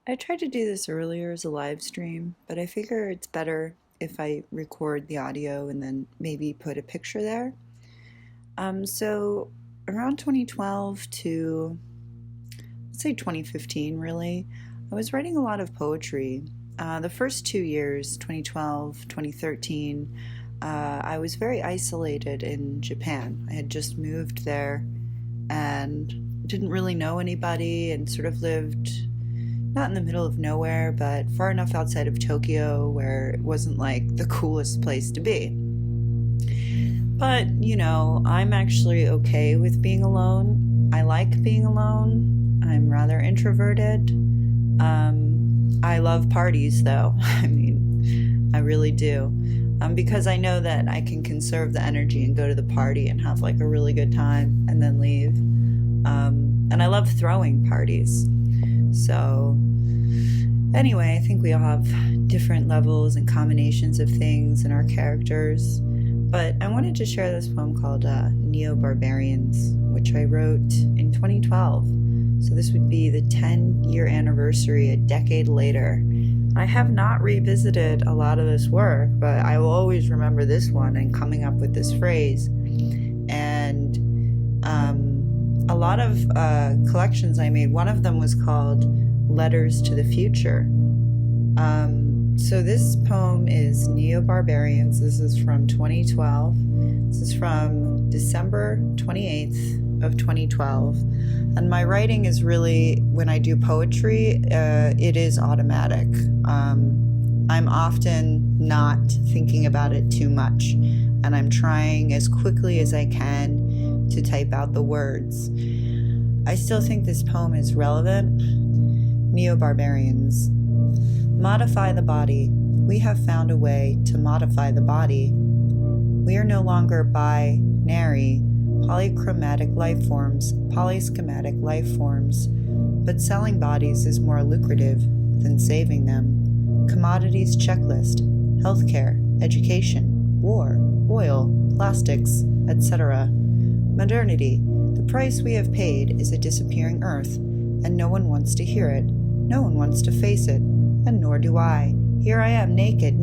I tried to do this earlier as a live stream, but I figure it's better if I record the audio and then maybe put a picture there. So around 2012 to let's say 2015, really, I was writing a lot of poetry. The first 2 years, 2012, 2013, I was very isolated in Japan. I had just moved there and didn't really know anybody and sort of lived not in the middle of nowhere, but far enough outside of Tokyo where it wasn't like the coolest place to be. But, I'm actually okay with being alone. I like being alone. I'm rather introverted. I love parties, though. I really do. Because I know that I can conserve the energy and go to the party and have like a really good time and then leave. And I love throwing parties. So, anyway, I think we all have different levels and combinations of things in our characters. But I wanted to share this poem called Barbarians, which I wrote in 2012. So this would be the 10-year anniversary, a decade later. I have not revisited a lot of this work, but I will always remember this one and coming up with this phrase. And a lot of collections I made, one of them was called Letters to the Future. So this poem is Barbarians. This is from 2012. This is from December 28th of 2012. And my writing is really, when I do poetry, it is automatic. I'm often not thinking about it too much, and I'm trying as quickly as I can to type out the words. I still think this poem is relevant. Barbarians. Modify the body. We have found a way to modify the body. We are no longer binary, polychromatic life forms, polyschematic life forms, but selling bodies is more lucrative than saving them. Commodities checklist, healthcare, education, war, oil, plastics, etc. Modernity. The price we have paid is a disappearing earth, and no one wants to hear it. No one wants to face it, and nor do I. Here I am, naked,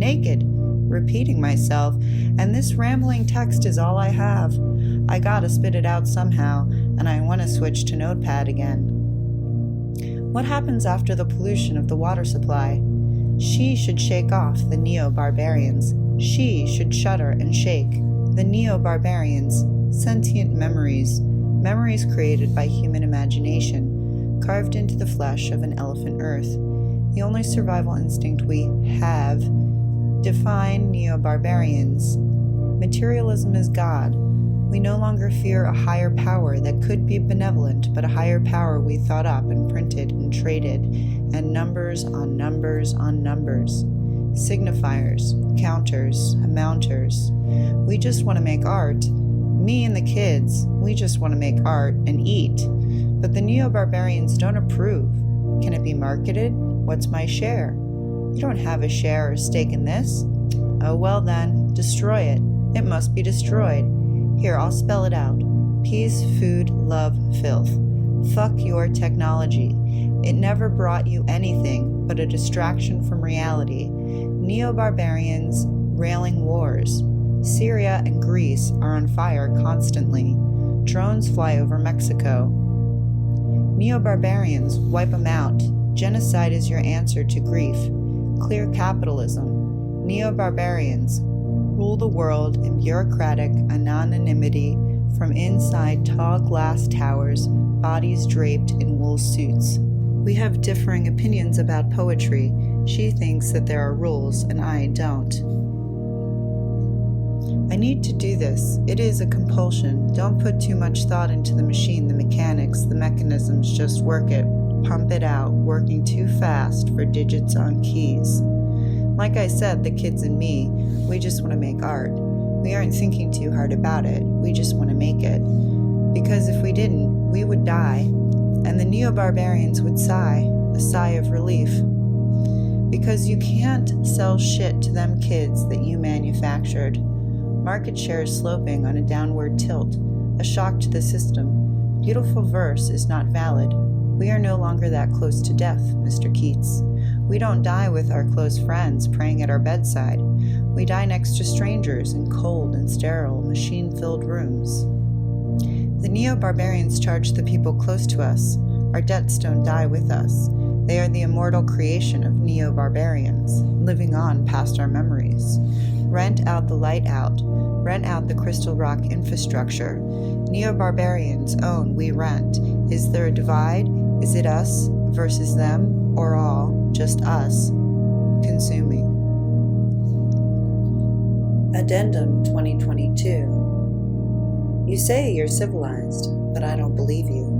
repeating myself, and this rambling text is all I have. I gotta spit it out somehow, and I want to switch to Notepad again. What happens after the pollution of the water supply? She should shake off the neo-barbarians. She should shudder and shake. The neo-barbarians, sentient memories, memories created by human imagination, carved into the flesh of an elephant earth. The only survival instinct we have. Define neo-barbarians. Materialism is God. We no longer fear a higher power that could be benevolent, but a higher power we thought up and printed and traded, and numbers on numbers on numbers. Signifiers, counters, amounters. We just want to make art. Me and the kids, we just want to make art and eat. But the neo-barbarians don't approve. Can it be marketed? What's my share? You don't have a share or stake in this. Oh well then, destroy it. It must be destroyed. Here, I'll spell it out. Peace, food, love, filth. Fuck your technology. It never brought you anything but a distraction from reality. Neo-barbarians railing wars. Syria and Greece are on fire constantly. Drones fly over Mexico. Neo-barbarians, wipe them out. Genocide is your answer to grief. Clear capitalism. Neo-barbarians, rule the world in bureaucratic anonymity from inside tall glass towers, bodies draped in wool suits. We have differing opinions about poetry. She thinks that there are rules, and I don't. I need to do this. It is a compulsion. Don't put too much thought into the machine, the mechanics, the mechanisms. Just work it. Pump it out, working too fast for digits on keys. Like I said, the kids and me, we just want to make art. We aren't thinking too hard about it. We just want to make it. Because if we didn't, we would die. And the neo-barbarians would sigh, a sigh of relief. Because you can't sell shit to them kids that you manufactured. Market share is sloping on a downward tilt, a shock to the system. Beautiful verse is not valid. We are no longer that close to death, Mr. Keats. We don't die with our close friends praying at our bedside. We die next to strangers in cold and sterile, machine-filled rooms. The neo-barbarians charge the people close to us. Our debts don't die with us. They are the immortal creation of neo-barbarians, living on past our memories. Rent out the light out. Rent out the crystal rock infrastructure. Neo-barbarians own, we rent. Is there a divide? Is it us versus them, or all, just us, consuming? Addendum 2022. You say you're civilized, but I don't believe you.